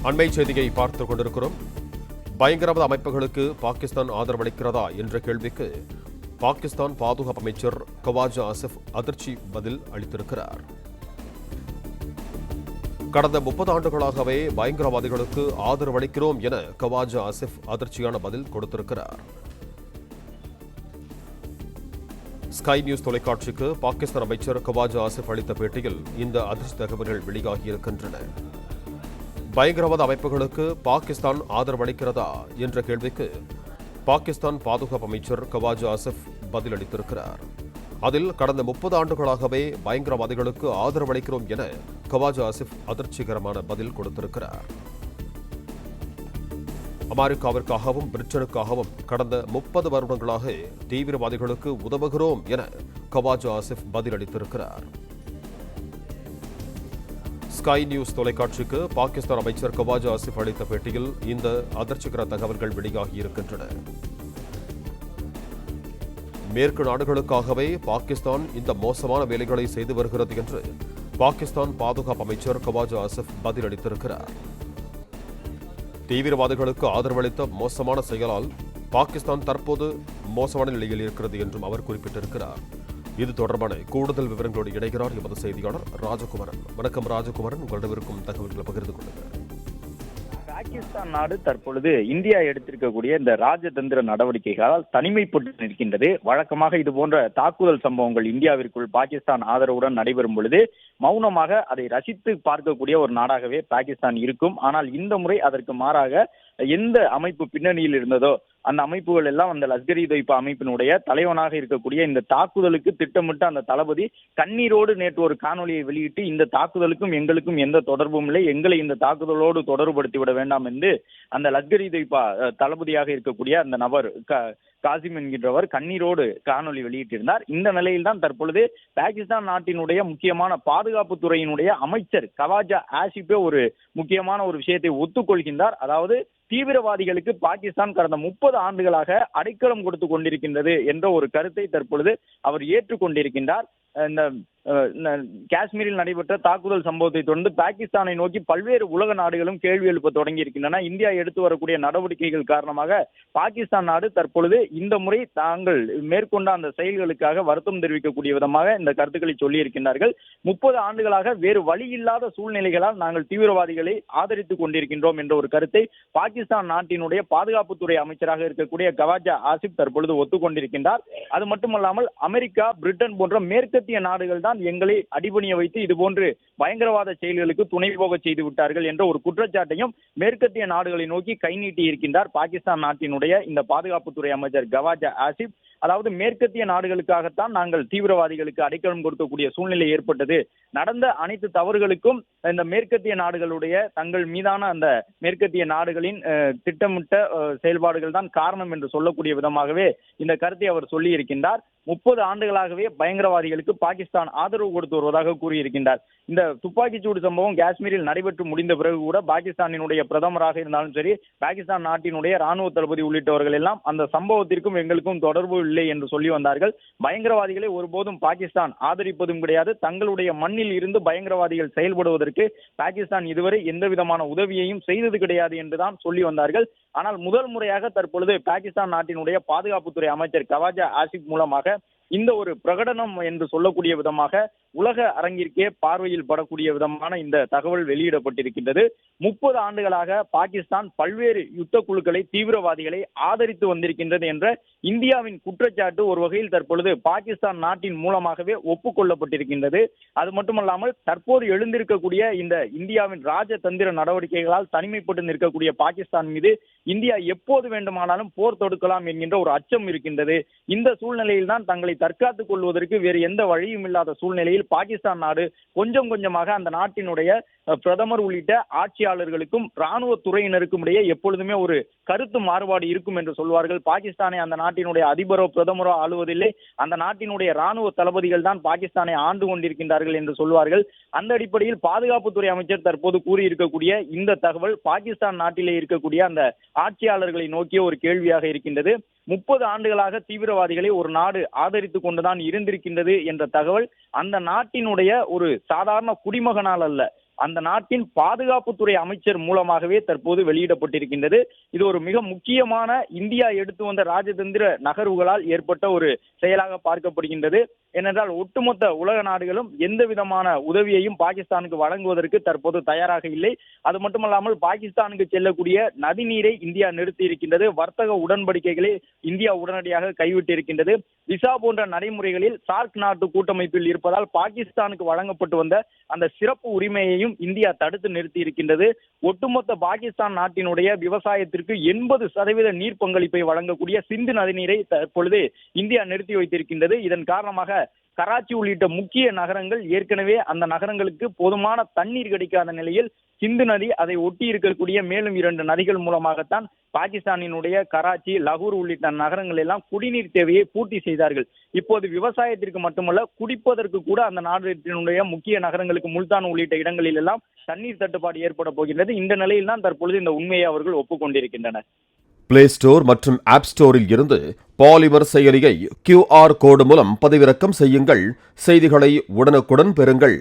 அண்மை செய்தியை பார்த்துக் கொண்டிருக்கிறோம். பயங்கரவாத அமைப்புகளுக்கு பாகிஸ்தான் ஆதரவளிக்கிறதா என்ற கேள்விக்கு பாகிஸ்தான் பாதுகாப்பு அமைச்சர் கவாஜா ஆசிப் அதிர்ச்சி பதில் அளித்திருக்கிறார். கடந்த 30 ஆண்டுகளாகவே பயங்கரவாதிகளுக்கு ஆதரவளிக்கிறோம் என கவாஜா ஆசிப் அதிர்ச்சியான பதில் கொடுத்திருக்கிறார். ஸ்கை நியூஸ் தொலைக்காட்சிக்கு பாகிஸ்தான் அமைச்சர் கவாஜா ஆசிப் அளித்த பேட்டியில் இந்த அதிர்ச்சி தகவல்கள் வெளியாகியிருக்கின்றன. பயங்கரவாத அமைப்புகளுக்கு பாகிஸ்தான் ஆதரவளிக்கிறதா என்ற கேள்விக்கு பாகிஸ்தான் பாதுகாப்பு அமைச்சர் கவாஜா ஆசிப் பதிலளித்திருக்கிறார். அதில் கடந்த 30 ஆண்டுகளாகவே பயங்கரவாதிகளுக்கு ஆதரவளிக்கிறோம் என கவாஜா ஆசிப் அதிர்ச்சிகரமான பதில் கொடுத்திருக்கிறார். அமெரிக்காவிற்காகவும் பிரிட்டனுக்காகவும் கடந்த 30 வருடங்களாக தீவிரவாதிகளுக்கு உதவுகிறோம் என கவாஜா ஆசிப் பதிலளித்திருக்கிறார். ஸ்கை நியூஸ் தொலைக்காட்சிக்கு பாகிஸ்தான் அமைச்சர் கவாஜா ஆசிப் அளித்த பேட்டியில் இந்த அதிர்ச்சிகர தகவல்கள் வெளியாகியிருக்கின்றன. மேற்கு நாடுகளுக்காகவே பாகிஸ்தான் இந்த மோசமான வேலைகளை செய்து வருகிறது என்று பாகிஸ்தான் பாதுகாப்பு அமைச்சர் கவாஜா ஆசிப் பதிலளித்திருக்கிறார். தீவிரவாதிகளுக்கு ஆதரவளித்த மோசமான செயலால் பாகிஸ்தான் தற்போது மோசமான நிலையில் இருக்கிறது என்றும் அவர் குறிப்பிட்டிருக்கிறார். இது தொடர்பான கூடுதல் விவரங்களோடு இணைகிறார் எமது செய்தியாளர் ராஜகுமாரன். வணக்கம் ராஜகுமாரன், உங்களிடம் இருக்கும் தகவல்களை பகிர்ந்து கொள்ளுங்கள். பாகிஸ்தான் நாடு தற்பொழுது இந்தியா எடுத்திருக்கக்கூடிய இந்த ராஜதந்திர நடவடிக்கைகளால் தனிமைப்பட்டு நிற்கின்றது. வழக்கமாக இது போன்ற தாக்குதல் சம்பவங்கள் இந்தியாவிற்குள் பாகிஸ்தான் ஆதரவுடன் நடைபெறும் பொழுது மௌனமாக அதை ரசித்து பார்க்கக்கூடிய ஒரு நாடாகவே பாகிஸ்தான் இருக்கும். ஆனால் இந்த முறை அதற்கு மாறாக எந்த அமைப்பு பின்னணியில் இருந்ததோ அந்த அமைப்புகள் எல்லாம் அந்த லஷ்கர்-இ தொய்பா அமைப்பினுடைய தலைவனாக இருக்கக்கூடிய இந்த தாக்குதலுக்கு திட்டமிட்ட அந்த தளபதி கண்ணீரோடு நேற்று ஒரு காணொலியை வெளியிட்டு இந்த தாக்குதலுக்கும் எங்களுக்கும் எந்த தொடர்பும் இல்லை, எங்களை இந்த தாக்குதலோடு தொடர்புபடுத்திவிட வேண்டாம் என்று அந்த லஷ்கர்-இ தொய்பா தளபதியாக இருக்கக்கூடிய அந்த நபர் காசிம் என்கின்றவர் கண்ணீரோடு காணொலி வெளியிட்டிருந்தார். இந்த நிலையில்தான் தற்பொழுது பாகிஸ்தான் நாட்டினுடைய முக்கியமான பாதுகாப்பு துறையினுடைய அமைச்சர் கவாஜா ஆசிப்பே ஒரு முக்கியமான ஒரு விஷயத்தை ஒத்துக்கொள்கின்றார். அதாவது தீவிரவாதிகளுக்கு பாகிஸ்தான் கடந்த 30 ஆண்டுகளாக அடைக்கலம் கொடுத்து கொண்டிருக்கின்றது என்ற ஒரு கருத்தை தற்பொழுது அவர் ஏற்றுக்கொண்டிருக்கின்றார். இந்த காஷ்மீரில் நடைபெற்ற தாக்குதல் சம்பவத்தை தொடர்ந்து பாகிஸ்தானை நோக்கி பல்வேறு உலக நாடுகளும் கேள்வி எழுப்ப தொடங்கி இருக்கின்றன. இந்தியா எடுத்து வரக்கூடிய நடவடிக்கைகள் காரணமாக பாகிஸ்தான் நாடு தற்பொழுது இந்த முறை தாங்கள் மேற்கொண்ட அந்த செயல்களுக்காக வருத்தம் தெரிவிக்கக்கூடிய விதமாக இந்த கருத்துக்களை சொல்லி இருக்கின்றார்கள். 30 ஆண்டுகளாக வேறு வழி இல்லாத சூழ்நிலைகளால் நாங்கள் தீவிரவாதிகளை ஆதரித்துக் கொண்டிருக்கின்றோம் என்ற ஒரு கருத்தை பாகிஸ்தான் நாட்டினுடைய பாதுகாப்புத்துறை அமைச்சராக இருக்கக்கூடிய கவாஜா ஆசிப் தற்பொழுது ஒத்துக்கொண்டிருக்கின்றார். அது மட்டுமல்லாமல் அமெரிக்கா, பிரிட்டன் போன்ற மேற்கத்திய நாடுகள் தான் எங்களை அடிபணிய வைத்து இதுபோன்று பயங்கரவாத செயல்களுக்கு துணை போக செய்து விட்டார்கள் என்ற ஒரு குற்றச்சாட்டையும் மேற்கத்திய நாடுகளை நோக்கி கை நீட்டி இருக்கின்றார் பாகிஸ்தான் நாட்டினுடைய இந்த பாதுகாப்புத்துறை அமைச்சர் கவாஜா ஆசிப். அதாவது மேற்கத்திய நாடுகளுக்காகத்தான் நாங்கள் தீவிரவாதிகளுக்கு அடைக்கலம் கொடுக்கக்கூடிய சூழ்நிலை ஏற்பட்டது. நடந்த அனைத்து தவறுகளுக்கும் இந்த மேற்கத்திய நாடுகளுடைய தங்கள் மீதான அந்த மேற்கத்திய நாடுகளின் திட்டமிட்ட செயல்பாடுகள் தான் காரணம் என்று சொல்லக்கூடிய விதமாகவே இந்த கருத்தை அவர் சொல்லி இருக்கின்றார். 30 ஆண்டுகளாகவே பயங்கரவாதிகளுக்கு பாகிஸ்தான் ஆதரவு கொடுத்து வருவதாக கூறியிருக்கின்றார். இந்த துப்பாக்கிச்சூடு சம்பவம் காஷ்மீரில் நடைபெற்று முடிந்த பிறகு கூட பாகிஸ்தானினுடைய பிரதமராக இருந்தாலும் சரி, பாகிஸ்தான் நாட்டினுடைய ராணுவ தளபதி உள்ளிட்டவர்கள் எல்லாம் அந்த சம்பவத்திற்கும் எங்களுக்கும் தொடர்பு இல்லை என்று சொல்லி வந்தார்கள். பயங்கரவாதிகளை ஒருபோதும் பாகிஸ்தான் ஆதரிப்பதும் கிடையாது. தங்களுடைய மண்ணில் இருந்து பயங்கரவாதிகள் செயல்படுவதற்கு பாகிஸ்தான் இதுவரை எந்த விதமான உதவியையும் செய்தது கிடையாது என்றுதான் சொல்லி வந்தார்கள். ஆனால் முதல் முறையாக தற்பொழுது பாகிஸ்தான் நாட்டினுடைய பாதுகாப்புத்துறை அமைச்சர் கவாஜா ஆசிப் மூலமாக இந்த ஒரு பிரகடனம் என்று சொல்லக்கூடிய விதமாக உலக அரங்கிற்கே பார்வையில் படக்கூடிய விதமான இந்த தகவல் வெளியிடப்பட்டிருக்கின்றது. 30 ஆண்டுகளாக பாகிஸ்தான் பல்வேறு யுத்த குழுக்களை, தீவிரவாதிகளை ஆதரித்து வந்திருக்கின்றது என்ற இந்தியாவின் குற்றச்சாட்டு ஒரு வகையில் தற்பொழுது பாகிஸ்தான் நாட்டின் மூலமாகவே ஒப்புக்கொள்ளப்பட்டிருக்கின்றது. அது மட்டுமல்லாமல் தற்போது எழுந்திருக்கக்கூடிய இந்த இந்தியாவின் ராஜதந்திர நடவடிக்கைகளால் தனிமைப்பட்டு நிற்கக்கூடிய பாகிஸ்தான் மீது இந்தியா எப்போது வேண்டுமானாலும் போர் தொடுக்கலாம் என்கின்ற ஒரு அச்சம் இருக்கின்றது. இந்த சூழ்நிலையில் தான் தங்களை தற்காத்துக் கொள்வதற்கு வேறு எந்த வழியும் இல்லாத சூழ்நிலையில் பாகிஸ்தான் நாடு கொஞ்சம் கொஞ்சமாக அந்த நாட்டினுடைய பிரதமர் உள்ளிட்ட ஆட்சியாளர்களுக்கும் ராணுவ துறையினருக்கும் இடையே எப்பொழுதுமே ஒரு கருத்து மாறுபாடு இருக்கும் என்று சொல்வார்கள். பாகிஸ்தானை அந்த நாட்டினுடைய அதிபரோ பிரதமரோ ஆளுவதில்லை, அந்த நாட்டினுடைய ராணுவ தளபதிகள் தான் பாகிஸ்தானை ஆண்டு கொண்டிருக்கின்றார்கள் என்று சொல்வார்கள். அந்த அடிப்படையில் பாதுகாப்புத்துறை அமைச்சர் தற்போது கூறியிருக்கக்கூடிய இந்த தகவல் பாகிஸ்தான் நாட்டிலே இருக்கக்கூடிய அந்த ஆட்சியாளர்களை நோக்கிய ஒரு கேள்வியாக இருக்கின்றது. 30 ஆண்டுகளாக தீவிரவாதிகளை ஒரு நாடு ஆதரித்துக் கொண்டுதான் இருந்திருக்கின்றது என்ற தகவல் அந்த நாட்டினுடைய ஒரு சாதாரண குடிமகனால் அல்ல, அந்த நாட்டின் பாதுகாப்புத்துறை அமைச்சர் மூலமாகவே தற்போது வெளியிடப்பட்டிருக்கின்றது. இது ஒரு மிக முக்கியமான இந்தியா எடுத்து வந்த ராஜதந்திர நகர்வுகளால் ஏற்பட்ட ஒரு செயலாக பார்க்கப்படுகின்றது. ஏனென்றால் ஒட்டுமொத்த உலக நாடுகளும் எந்த விதமான உதவியையும் பாகிஸ்தானுக்கு வழங்குவதற்கு தற்போது தயாராக இல்லை. அது மட்டுமல்லாமல் பாகிஸ்தானுக்கு செல்லக்கூடிய நதிநீரை இந்தியா நிறுத்தி இருக்கின்றது. வர்த்தக உடன்படிக்கைகளை இந்தியா உடனடியாக கைவிட்டு இருக்கின்றது. விசா போன்ற நடைமுறைகளில் சார்க் நாட்டு கூட்டமைப்பில் இருப்பதால் பாகிஸ்தானுக்கு வழங்கப்பட்டு வந்த அந்த சிறப்பு உரிமையையும் இந்தியா தடுத்து நிறுத்தி இருக்கின்றது. ஒட்டுமொத்த பாகிஸ்தான் நாட்டினுடைய விவசாயத்திற்கு 80% நீர் பங்களிப்பை வழங்கக்கூடிய சிந்து நதிநீரை தற்பொழுது இந்தியா நிறுத்தி வைத்திருக்கின்றது. இதன் காரணமாக கராச்சி உள்ளிட்ட முக்கிய நகரங்கள் ஏற்கனவே அந்த நகரங்களுக்கு போதுமான தண்ணீர் கிடைக்காத நிலையில் சிந்து நதி அதை ஒட்டி இருக்கக்கூடிய மேலும் 2 நதிகள் மூலமாகத்தான் பாகிஸ்தானினுடைய கராச்சி, லகூர் உள்ளிட்ட நகரங்கள் எல்லாம் குடிநீர் தேவையை பூர்த்தி செய்தார்கள். இப்போது விவசாயத்திற்கு மட்டுமல்ல, குடிப்பதற்கு கூட அந்த நாட்டினுடைய முக்கிய நகரங்களுக்கு முல்தான் உள்ளிட்ட இடங்களில் எல்லாம் தண்ணீர் தட்டுப்பாடு ஏற்பட போகின்றது. இந்த நிலையில் தான் தற்பொழுது இந்த உண்மையை அவர்கள் ஒப்புக்கொண்டிருக்கின்றனர். பிளே ஸ்டோர் மற்றும் ஆப் ஸ்டோரில் இருந்து பாலிமர் செயலியை QR கோடு மூலம் பதிவிறக்கம் செய்யுங்கள். செய்திகளை உடனுக்குடன் பெறுங்கள்.